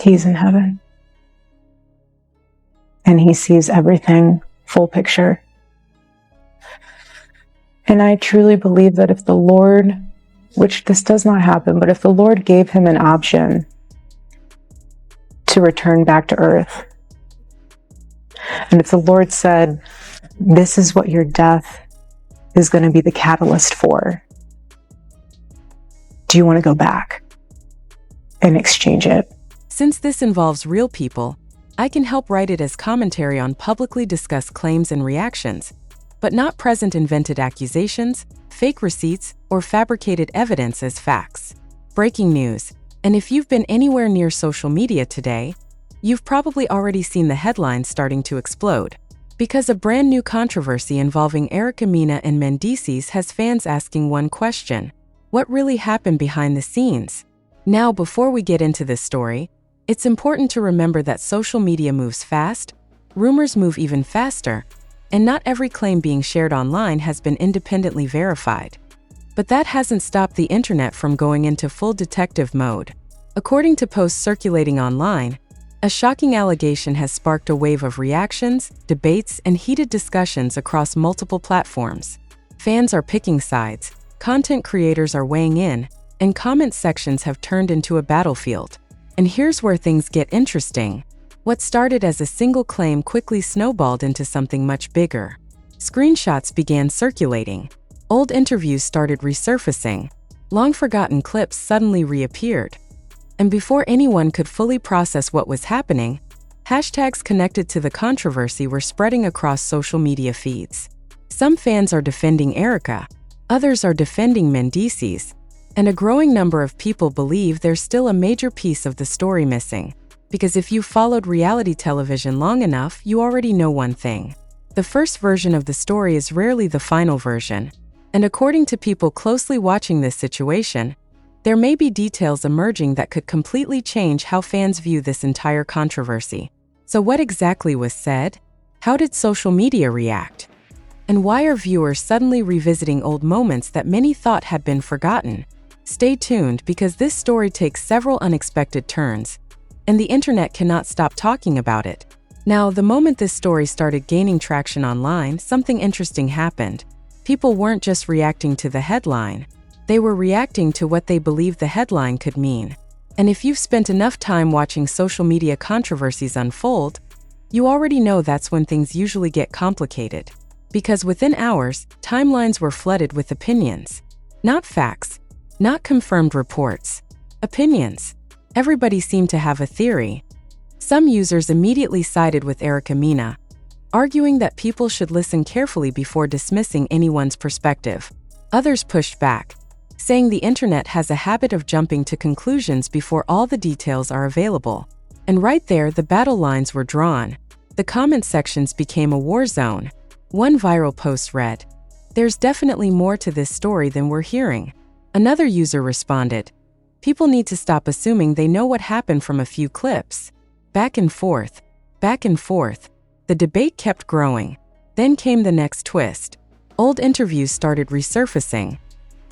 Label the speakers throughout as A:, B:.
A: He's in heaven. And he sees everything full picture. And I truly believe that if the Lord, which this does not happen, but if the Lord gave him an option to return back to earth, and if the Lord said, this is what your death is going to be the catalyst for, do you want to go back and exchange it?
B: Since this involves real people, I can help write it as commentary on publicly discussed claims and reactions, but not present invented accusations, fake receipts, or fabricated evidence as facts. Breaking news. And if you've been anywhere near social media today, you've probably already seen the headlines starting to explode. Because a brand new controversy involving Erika and Mendices has fans asking one question: what really happened behind the scenes? Now, before we get into this story, it's important to remember that social media moves fast, rumors move even faster, and not every claim being shared online has been independently verified. But that hasn't stopped the internet from going into full detective mode. According to posts circulating online, a shocking allegation has sparked a wave of reactions, debates, and heated discussions across multiple platforms. Fans are picking sides, content creators are weighing in, and comment sections have turned into a battlefield. And here's where things get interesting. What started as a single claim quickly snowballed into something much bigger. Screenshots began circulating. Old interviews started resurfacing. Long-forgotten clips suddenly reappeared. And before anyone could fully process what was happening, hashtags connected to the controversy were spreading across social media feeds. Some fans are defending Erika, others are defending Mendices, and a growing number of people believe there's still a major piece of the story missing. Because if you've followed reality television long enough, you already know one thing. The first version of the story is rarely the final version. And according to people closely watching this situation, there may be details emerging that could completely change how fans view this entire controversy. So what exactly was said? How did social media react? And why are viewers suddenly revisiting old moments that many thought had been forgotten? Stay tuned, because this story takes several unexpected turns, and the internet cannot stop talking about it. Now, the moment this story started gaining traction online, something interesting happened. People weren't just reacting to the headline, they were reacting to what they believed the headline could mean. And if you've spent enough time watching social media controversies unfold, you already know that's when things usually get complicated. Because within hours, timelines were flooded with opinions. Not facts, not confirmed reports. Opinions. Everybody seemed to have a theory. Some users immediately sided with Erika, arguing that people should listen carefully before dismissing anyone's perspective. Others pushed back, saying the internet has a habit of jumping to conclusions before all the details are available. And right there, the battle lines were drawn. The comment sections became a war zone. One viral post read, "There's definitely more to this story than we're hearing." Another user responded, "People need to stop assuming they know what happened from a few clips." Back and forth, back and forth. The debate kept growing. Then came the next twist. Old interviews started resurfacing.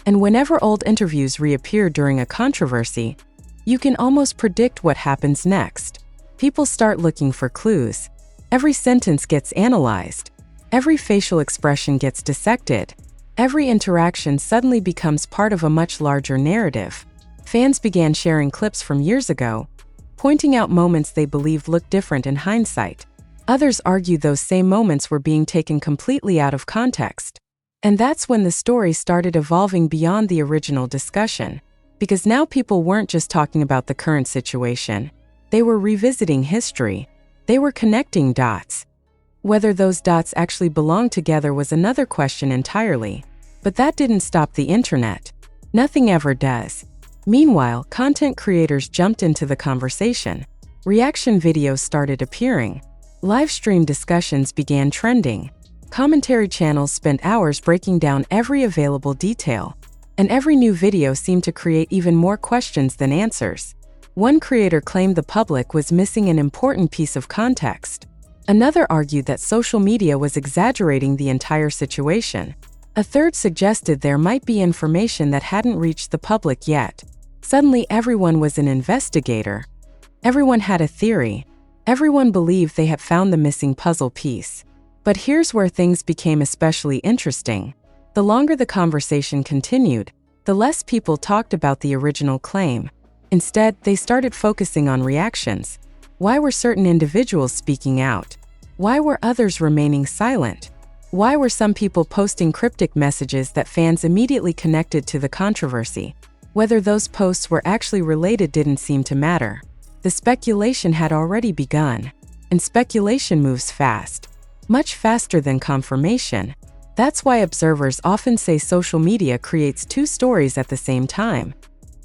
B: And whenever old interviews reappear during a controversy, you can almost predict what happens next. People start looking for clues. Every sentence gets analyzed. Every facial expression gets dissected. Every interaction suddenly becomes part of a much larger narrative. Fans began sharing clips from years ago, pointing out moments they believed looked different in hindsight. Others argued those same moments were being taken completely out of context. And that's when the story started evolving beyond the original discussion. Because now people weren't just talking about the current situation. They were revisiting history. They were connecting dots. Whether those dots actually belonged together was another question entirely. But that didn't stop the internet. Nothing ever does. Meanwhile, content creators jumped into the conversation. Reaction videos started appearing. Live stream discussions began trending. Commentary channels spent hours breaking down every available detail. And every new video seemed to create even more questions than answers. One creator claimed the public was missing an important piece of context. Another argued that social media was exaggerating the entire situation. A third suggested there might be information that hadn't reached the public yet. Suddenly, everyone was an investigator. Everyone had a theory. Everyone believed they had found the missing puzzle piece. But here's where things became especially interesting. The longer the conversation continued, the less people talked about the original claim. Instead, they started focusing on reactions. Why were certain individuals speaking out? Why were others remaining silent? Why were some people posting cryptic messages that fans immediately connected to the controversy? Whether those posts were actually related didn't seem to matter. The speculation had already begun, and speculation moves fast, much faster than confirmation. That's why observers often say social media creates two stories at the same time.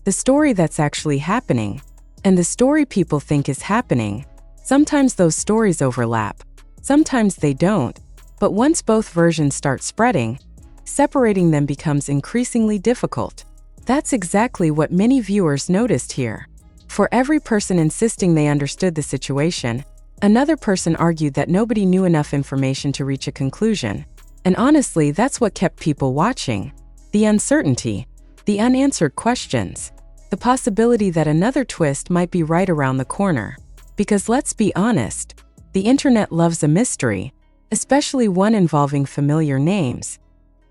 B: The story that's actually happening, and the story people think is happening. Sometimes those stories overlap, sometimes they don't, but once both versions start spreading, separating them becomes increasingly difficult. That's exactly what many viewers noticed here. For every person insisting they understood the situation, another person argued that nobody knew enough information to reach a conclusion. And honestly, that's what kept people watching. The uncertainty, the unanswered questions, the possibility that another twist might be right around the corner. Because let's be honest, the internet loves a mystery, especially one involving familiar names,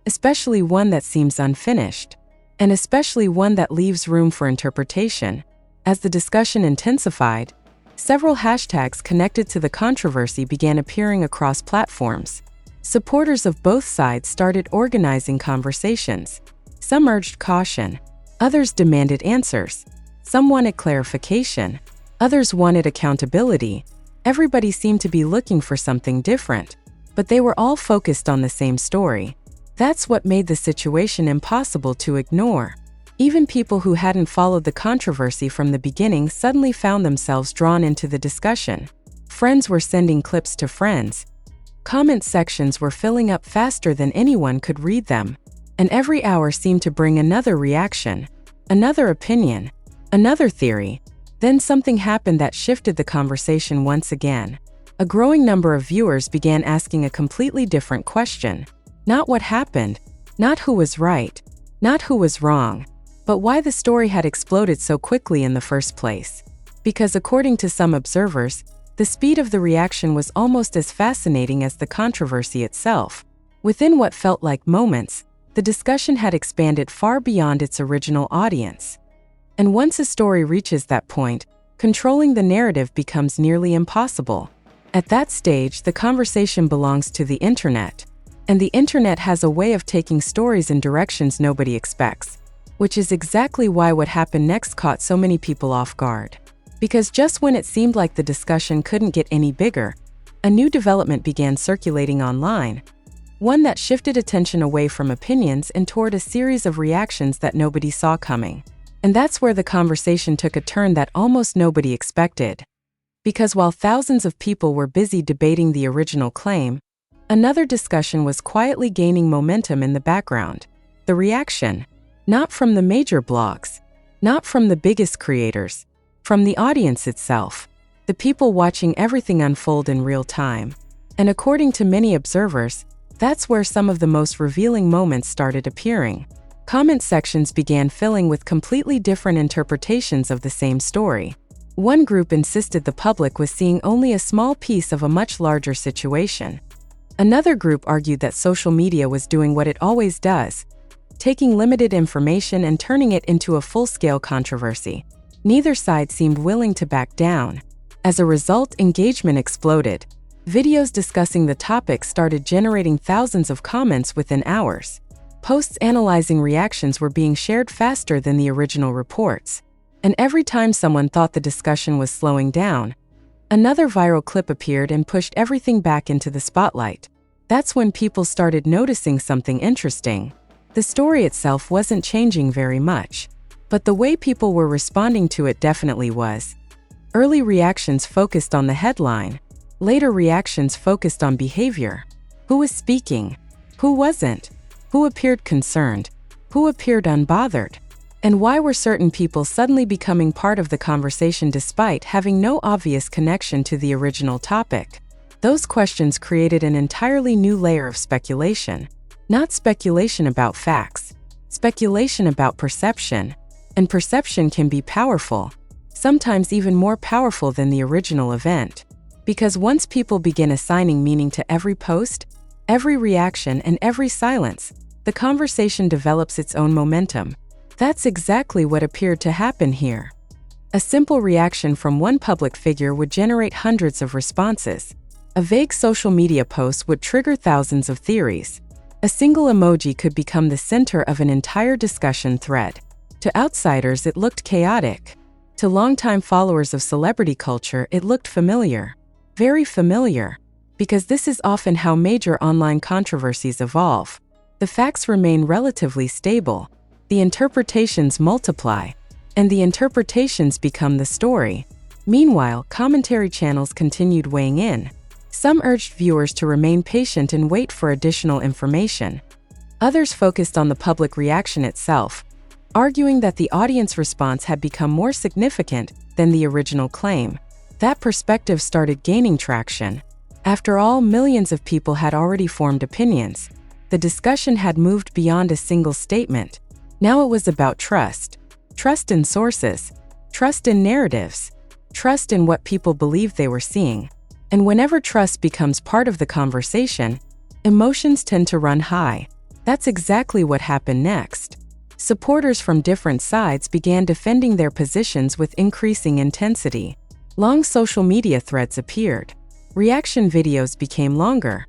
B: especially one that seems unfinished, and especially one that leaves room for interpretation. As the discussion intensified, several hashtags connected to the controversy began appearing across platforms. Supporters of both sides started organizing conversations. Some urged caution, others demanded answers. Some wanted clarification, others wanted accountability. Everybody seemed to be looking for something different, but they were all focused on the same story. That's what made the situation impossible to ignore. Even people who hadn't followed the controversy from the beginning suddenly found themselves drawn into the discussion. Friends were sending clips to friends. Comment sections were filling up faster than anyone could read them. And every hour seemed to bring another reaction, another opinion, another theory. Then something happened that shifted the conversation once again. A growing number of viewers began asking a completely different question. Not what happened, not who was right, not who was wrong, but why the story had exploded so quickly in the first place. Because according to some observers, the speed of the reaction was almost as fascinating as the controversy itself. Within what felt like moments, the discussion had expanded far beyond its original audience. And once a story reaches that point, controlling the narrative becomes nearly impossible. At that stage, the conversation belongs to the internet. And the internet has a way of taking stories in directions nobody expects, which is exactly why what happened next caught so many people off guard. Because just when it seemed like the discussion couldn't get any bigger, a new development began circulating online, one that shifted attention away from opinions and toward a series of reactions that nobody saw coming. And that's where the conversation took a turn that almost nobody expected. Because while thousands of people were busy debating the original claim, another discussion was quietly gaining momentum in the background. The reaction, not from the major blogs, not from the biggest creators, from the audience itself, the people watching everything unfold in real time. And according to many observers, that's where some of the most revealing moments started appearing. Comment sections began filling with completely different interpretations of the same story. One group insisted the public was seeing only a small piece of a much larger situation. Another group argued that social media was doing what it always does, taking limited information and turning it into a full-scale controversy. Neither side seemed willing to back down. As a result, engagement exploded. Videos discussing the topic started generating thousands of comments within hours. Posts analyzing reactions were being shared faster than the original reports. And every time someone thought the discussion was slowing down, another viral clip appeared and pushed everything back into the spotlight. That's when people started noticing something interesting. The story itself wasn't changing very much, but the way people were responding to it definitely was. Early reactions focused on the headline. Later reactions focused on behavior. Who was speaking? Who wasn't? Who appeared concerned? Who appeared unbothered? And why were certain people suddenly becoming part of the conversation despite having no obvious connection to the original topic? Those questions created an entirely new layer of speculation. Not speculation about facts, speculation about perception. And perception can be powerful. sometimes even more powerful than the original event. Because once people begin assigning meaning to every post, every reaction, and every silence, the conversation develops its own momentum. That's exactly what appeared to happen here. A simple reaction from one public figure would generate hundreds of responses. A vague social media post would trigger thousands of theories. A single emoji could become the center of an entire discussion thread. To outsiders, it looked chaotic. To longtime followers of celebrity culture, it looked familiar. Very familiar. Because this is often how major online controversies evolve. The facts remain relatively stable. The interpretations multiply. And the interpretations become the story. Meanwhile, commentary channels continued weighing in. Some urged viewers to remain patient and wait for additional information. Others focused on the public reaction itself, arguing that the audience response had become more significant than the original claim. That perspective started gaining traction. After all, millions of people had already formed opinions. The discussion had moved beyond a single statement. Now it was about trust. Trust in sources, trust in narratives, trust in what people believed they were seeing. And whenever trust becomes part of the conversation, emotions tend to run high. That's exactly what happened next. Supporters from different sides began defending their positions with increasing intensity. Long social media threads appeared. Reaction videos became longer.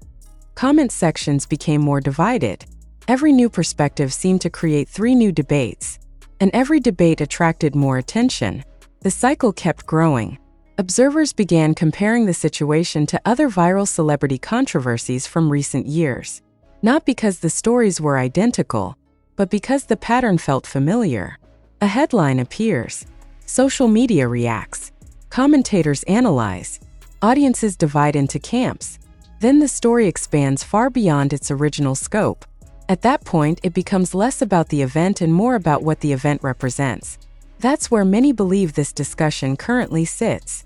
B: Comment sections became more divided. Every new perspective seemed to create 3 new debates. And every debate attracted more attention. The cycle kept growing. Observers began comparing the situation to other viral celebrity controversies from recent years. Not because the stories were identical, but because the pattern felt familiar. A headline appears. Social media reacts. Commentators analyze. Audiences divide into camps. Then the story expands far beyond its original scope. At that point, it becomes less about the event and more about what the event represents. That's where many believe this discussion currently sits.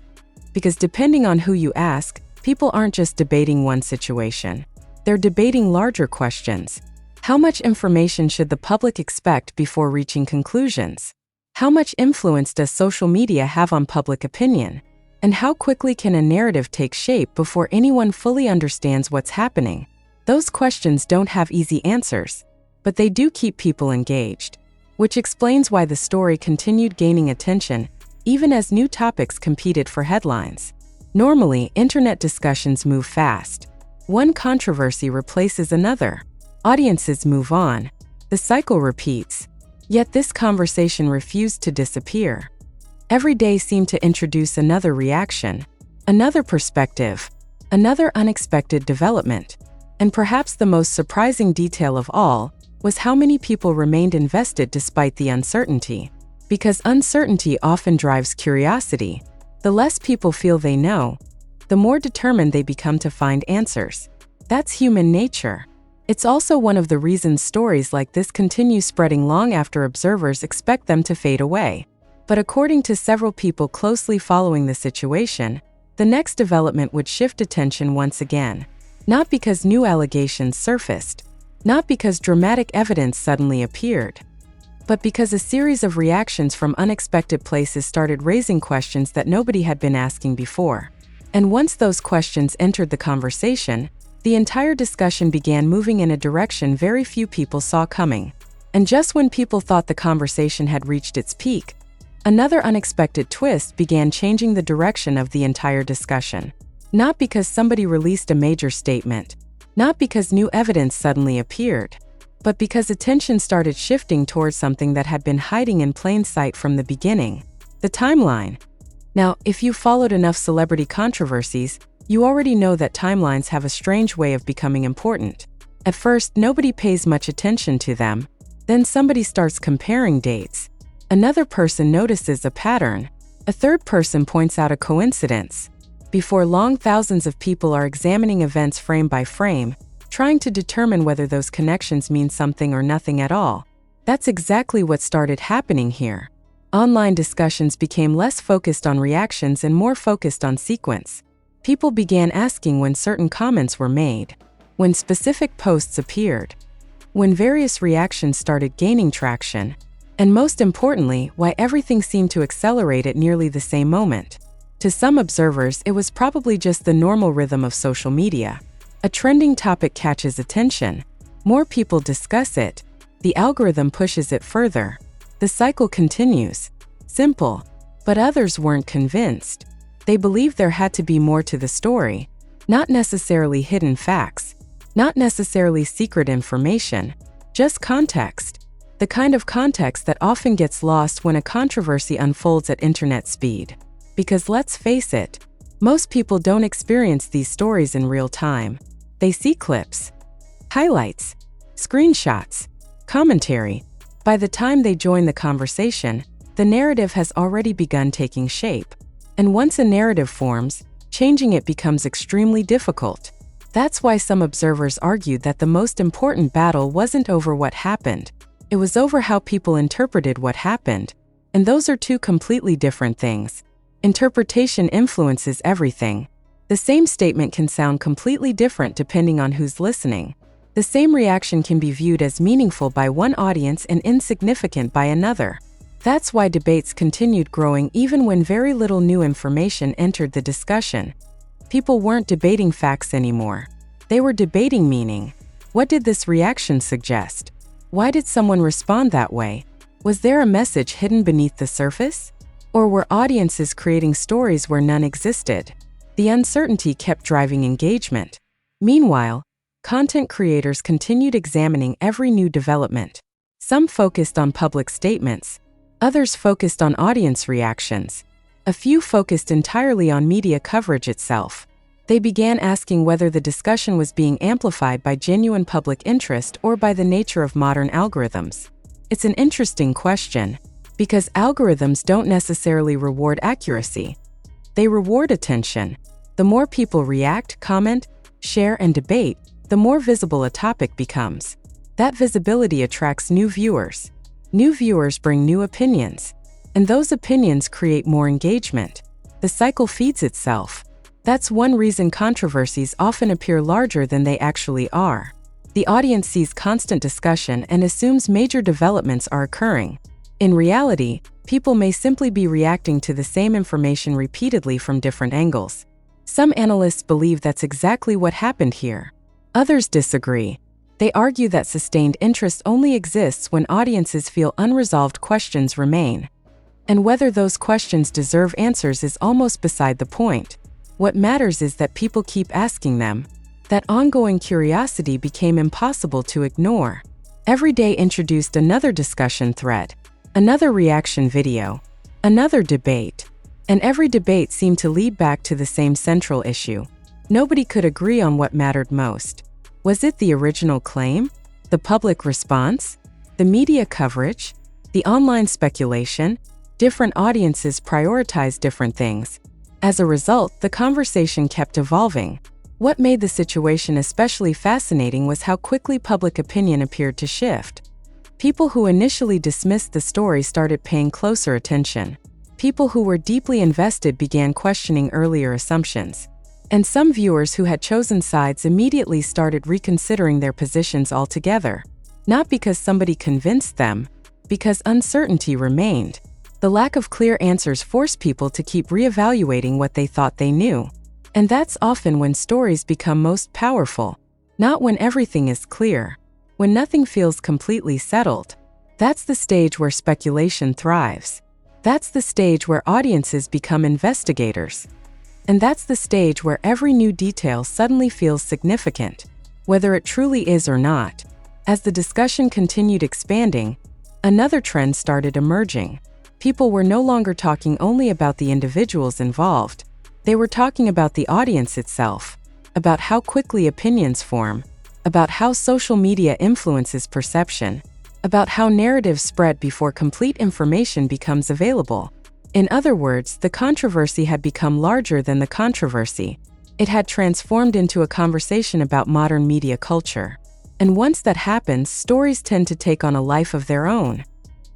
B: Because depending on who you ask, people aren't just debating one situation. They're debating larger questions. How much information should the public expect before reaching conclusions? How much influence does social media have on public opinion? And how quickly can a narrative take shape before anyone fully understands what's happening? Those questions don't have easy answers, but they do keep people engaged, which explains why the story continued gaining attention even as new topics competed for headlines. Normally, internet discussions move fast. One controversy replaces another. Audiences move on. The cycle repeats. Yet this conversation refused to disappear. Every day seemed to introduce another reaction, another perspective, another unexpected development. And perhaps the most surprising detail of all was how many people remained invested despite the uncertainty. Because uncertainty often drives curiosity. The less people feel they know, the more determined they become to find answers. That's human nature. It's also one of the reasons stories like this continue spreading long after observers expect them to fade away. But according to several people closely following the situation, the next development would shift attention once again. Not because new allegations surfaced, not because dramatic evidence suddenly appeared, but because a series of reactions from unexpected places started raising questions that nobody had been asking before. And once those questions entered the conversation, the entire discussion began moving in a direction very few people saw coming. And just when people thought the conversation had reached its peak, another unexpected twist began changing the direction of the entire discussion. Not because somebody released a major statement, not because new evidence suddenly appeared, but because attention started shifting towards something that had been hiding in plain sight from the beginning: the timeline. Now, if you followed enough celebrity controversies, you already know that timelines have a strange way of becoming important. At first, nobody pays much attention to them. Then somebody starts comparing dates. Another person notices a pattern. A third person points out a coincidence. Before long, thousands of people are examining events frame by frame, trying to determine whether those connections mean something or nothing at all. That's exactly what started happening here. Online discussions became less focused on reactions and more focused on sequence. People began asking when certain comments were made, when specific posts appeared, when various reactions started gaining traction. And most importantly, why everything seemed to accelerate at nearly the same moment. To some observers, it was probably just the normal rhythm of social media. A trending topic catches attention. More people discuss it. The algorithm pushes it further. The cycle continues. Simple. But others weren't convinced. They believed there had to be more to the story. Not necessarily hidden facts. Not necessarily secret information. Just context. The kind of context that often gets lost when a controversy unfolds at internet speed. Because let's face it, most people don't experience these stories in real time. They see clips, highlights, screenshots, commentary. By the time they join the conversation, the narrative has already begun taking shape. And once a narrative forms, changing it becomes extremely difficult. That's why some observers argued that the most important battle wasn't over what happened. It was over how people interpreted what happened. And those are two completely different things. Interpretation influences everything. The same statement can sound completely different depending on who's listening. The same reaction can be viewed as meaningful by one audience and insignificant by another. That's why debates continued growing even when very little new information entered the discussion. People weren't debating facts anymore. They were debating meaning. What did this reaction suggest? Why did someone respond that way? Was there a message hidden beneath the surface? Or were audiences creating stories where none existed? The uncertainty kept driving engagement. Meanwhile, content creators continued examining every new development. Some focused on public statements. Others focused on audience reactions. A few focused entirely on media coverage itself. They began asking whether the discussion was being amplified by genuine public interest or by the nature of modern algorithms. It's an interesting question, because algorithms don't necessarily reward accuracy. They reward attention. The more people react, comment, share, and debate, the more visible a topic becomes. That visibility attracts new viewers. New viewers bring new opinions. And those opinions create more engagement. The cycle feeds itself. That's one reason controversies often appear larger than they actually are. The audience sees constant discussion and assumes major developments are occurring. In reality, people may simply be reacting to the same information repeatedly from different angles. Some analysts believe that's exactly what happened here. Others disagree. They argue that sustained interest only exists when audiences feel unresolved questions remain. And whether those questions deserve answers is almost beside the point. What matters is that people keep asking them. That ongoing curiosity became impossible to ignore. Every day introduced another discussion thread, another reaction video, another debate. And every debate seemed to lead back to the same central issue. Nobody could agree on what mattered most. Was it the original claim? The public response? The media coverage? The online speculation? Different audiences prioritize different things. As a result, the conversation kept evolving. What made the situation especially fascinating was how quickly public opinion appeared to shift. People who initially dismissed the story started paying closer attention. People who were deeply invested began questioning earlier assumptions. And some viewers who had chosen sides immediately started reconsidering their positions altogether. Not because somebody convinced them, because uncertainty remained. The lack of clear answers forced people to keep reevaluating what they thought they knew. And that's often when stories become most powerful. Not when everything is clear. When nothing feels completely settled. That's the stage where speculation thrives. That's the stage where audiences become investigators. And that's the stage where every new detail suddenly feels significant, whether it truly is or not. As the discussion continued expanding, another trend started emerging. People were no longer talking only about the individuals involved. They were talking about the audience itself, about how quickly opinions form, about how social media influences perception, about how narratives spread before complete information becomes available. In other words, the controversy had become larger than the controversy. It had transformed into a conversation about modern media culture. And once that happens, stories tend to take on a life of their own.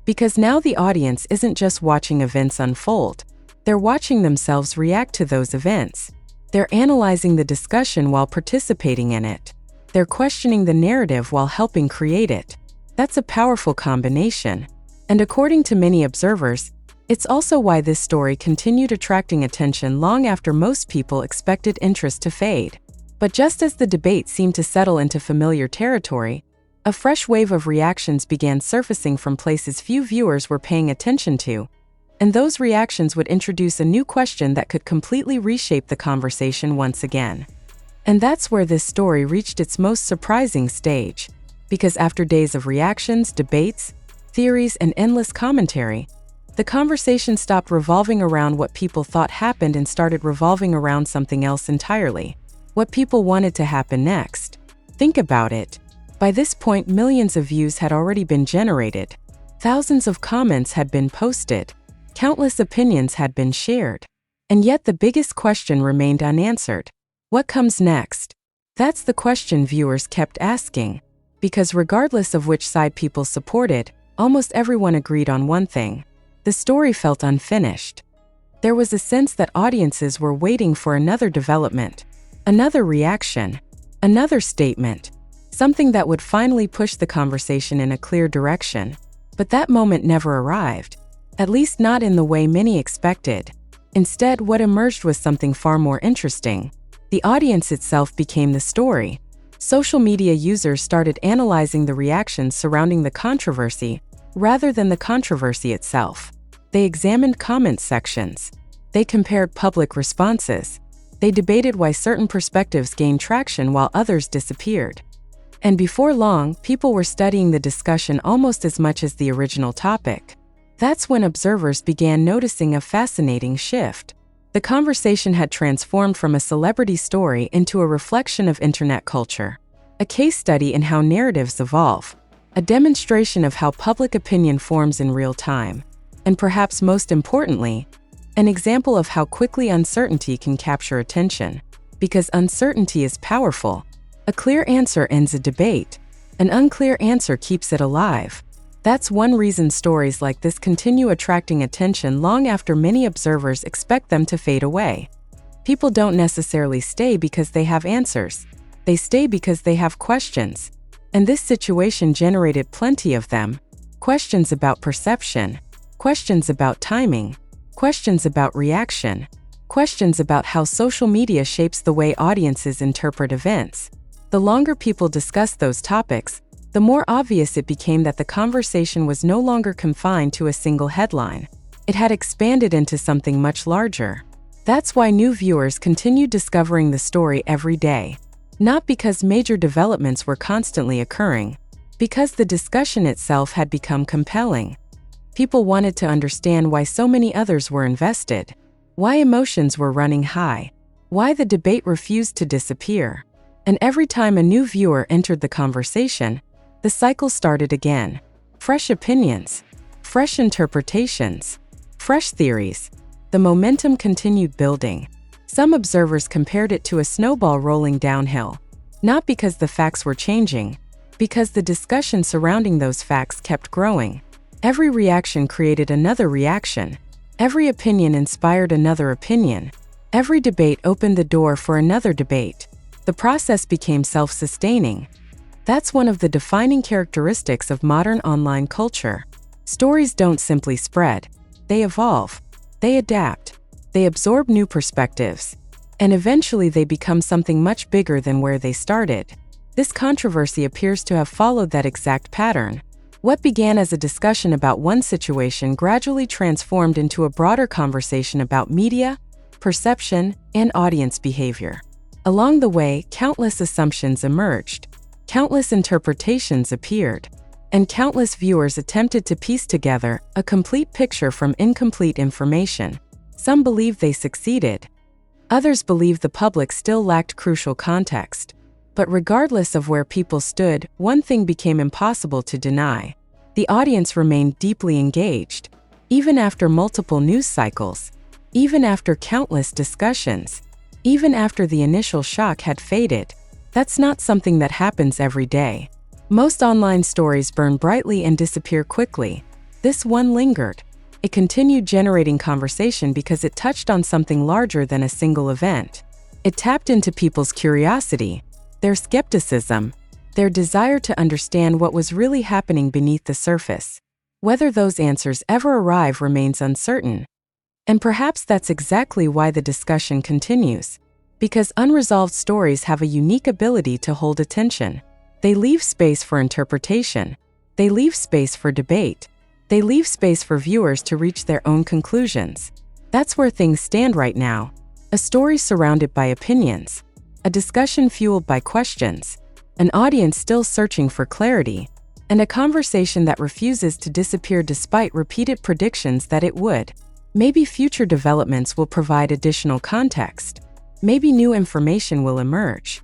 B: Because now the audience isn't just watching events unfold. They're watching themselves react to those events. They're analyzing the discussion while participating in it. They're questioning the narrative while helping create it. That's a powerful combination. And according to many observers, it's also why this story continued attracting attention long after most people expected interest to fade. But just as the debate seemed to settle into familiar territory, a fresh wave of reactions began surfacing from places few viewers were paying attention to, and those reactions would introduce a new question that could completely reshape the conversation once again. And that's where this story reached its most surprising stage, because after days of reactions, debates, theories, and endless commentary, the conversation stopped revolving around what people thought happened and started revolving around something else entirely: what people wanted to happen next. Think about it. By this point, millions of views had already been generated, thousands of comments had been posted, countless opinions had been shared. And yet the biggest question remained unanswered. What comes next? That's the question viewers kept asking, because regardless of which side people supported, almost everyone agreed on one thing: the story felt unfinished. There was a sense that audiences were waiting for another development, another reaction, another statement, something that would finally push the conversation in a clear direction. But that moment never arrived, at least not in the way many expected. Instead, what emerged was something far more interesting. The audience itself became the story. Social media users started analyzing the reactions surrounding the controversy rather than the controversy itself. They examined comment sections. They compared public responses. They debated why certain perspectives gained traction while others disappeared. And before long, people were studying the discussion almost as much as the original topic. That's when observers began noticing a fascinating shift. The conversation had transformed from a celebrity story into a reflection of internet culture, a case study in how narratives evolve, a demonstration of how public opinion forms in real time, and perhaps most importantly, an example of how quickly uncertainty can capture attention. Because uncertainty is powerful. A clear answer ends a debate. An unclear answer keeps it alive. That's one reason stories like this continue attracting attention long after many observers expect them to fade away. People don't necessarily stay because they have answers. They stay because they have questions. And this situation generated plenty of them. Questions about perception, questions about timing, questions about reaction, questions about how social media shapes the way audiences interpret events. The longer people discussed those topics, the more obvious it became that the conversation was no longer confined to a single headline. It had expanded into something much larger. That's why new viewers continued discovering the story every day. Not because major developments were constantly occurring, because the discussion itself had become compelling. People wanted to understand why so many others were invested, why emotions were running high, why the debate refused to disappear. And every time a new viewer entered the conversation, the cycle started again. Fresh opinions, fresh interpretations, fresh theories. The momentum continued building. Some observers compared it to a snowball rolling downhill, not because the facts were changing, because the discussion surrounding those facts kept growing. Every reaction created another reaction. Every opinion inspired another opinion. Every debate opened the door for another debate. The process became self-sustaining. That's one of the defining characteristics of modern online culture. Stories don't simply spread. They evolve. They adapt. They absorb new perspectives. And eventually they become something much bigger than where they started. This controversy appears to have followed that exact pattern. What began as a discussion about one situation gradually transformed into a broader conversation about media, perception, and audience behavior. Along the way, countless assumptions emerged. Countless interpretations appeared. And countless viewers attempted to piece together a complete picture from incomplete information. Some believed they succeeded. Others believed the public still lacked crucial context. But regardless of where people stood, one thing became impossible to deny. The audience remained deeply engaged. Even after multiple news cycles, even after countless discussions, even after the initial shock had faded. That's not something that happens every day. Most online stories burn brightly and disappear quickly. This one lingered. It continued generating conversation because it touched on something larger than a single event. It tapped into people's curiosity, their skepticism, their desire to understand what was really happening beneath the surface. Whether those answers ever arrive remains uncertain. And perhaps that's exactly why the discussion continues. Because unresolved stories have a unique ability to hold attention. They leave space for interpretation. They leave space for debate. They leave space for viewers to reach their own conclusions. That's where things stand right now. A story surrounded by opinions. A discussion fueled by questions. An audience still searching for clarity. And a conversation that refuses to disappear despite repeated predictions that it would. Maybe future developments will provide additional context. Maybe new information will emerge.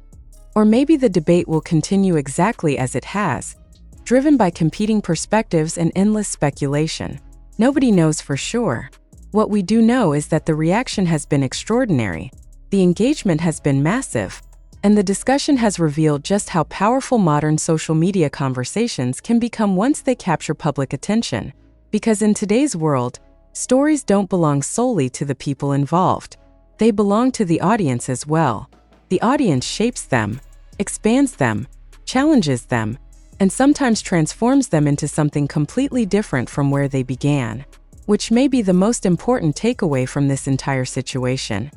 B: Or maybe the debate will continue exactly as it has, driven by competing perspectives and endless speculation. Nobody knows for sure. What we do know is that the reaction has been extraordinary, the engagement has been massive, and the discussion has revealed just how powerful modern social media conversations can become once they capture public attention. Because in today's world, stories don't belong solely to the people involved. They belong to the audience as well. The audience shapes them, expands them, challenges them, and sometimes transforms them into something completely different from where they began. Which may be the most important takeaway from this entire situation.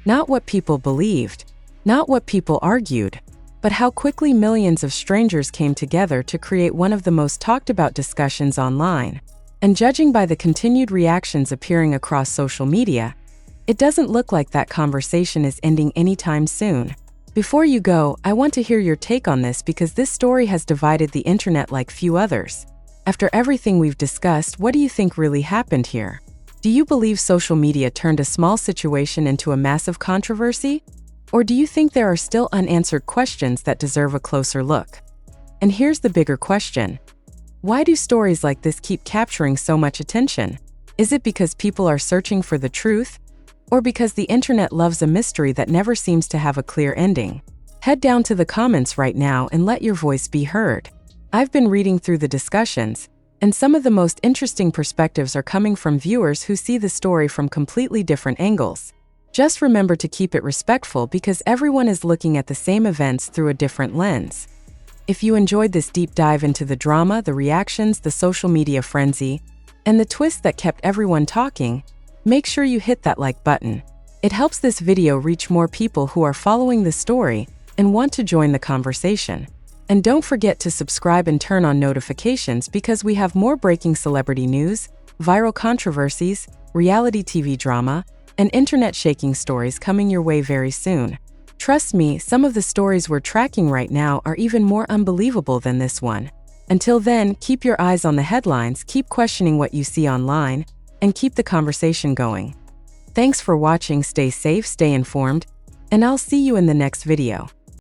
B: Not what people believed, not what people argued, but how quickly millions of strangers came together to create one of the most talked about discussions online. And judging by the continued reactions appearing across social media, it doesn't look like that conversation is ending anytime soon. Before you go, I want to hear your take on this because this story has divided the internet like few others. After everything we've discussed, what do you think really happened here? Do you believe social media turned a small situation into a massive controversy? Or do you think there are still unanswered questions that deserve a closer look? And here's the bigger question. Why do stories like this keep capturing so much attention? Is it because people are searching for the truth? Or because the internet loves a mystery that never seems to have a clear ending? Head down to the comments right now and let your voice be heard. I've been reading through the discussions, and some of the most interesting perspectives are coming from viewers who see the story from completely different angles. Just remember to keep it respectful because everyone is looking at the same events through a different lens. If you enjoyed this deep dive into the drama, the reactions, the social media frenzy, and the twist that kept everyone talking, make sure you hit that like button. It helps this video reach more people who are following the story and want to join the conversation. And don't forget to subscribe and turn on notifications because we have more breaking celebrity news, viral controversies, reality TV drama, and internet-shaking stories coming your way very soon. Trust me, some of the stories we're tracking right now are even more unbelievable than this one. Until then, keep your eyes on the headlines, keep questioning what you see online, and keep the conversation going. Thanks for watching, stay safe, stay informed, and I'll see you in the next video.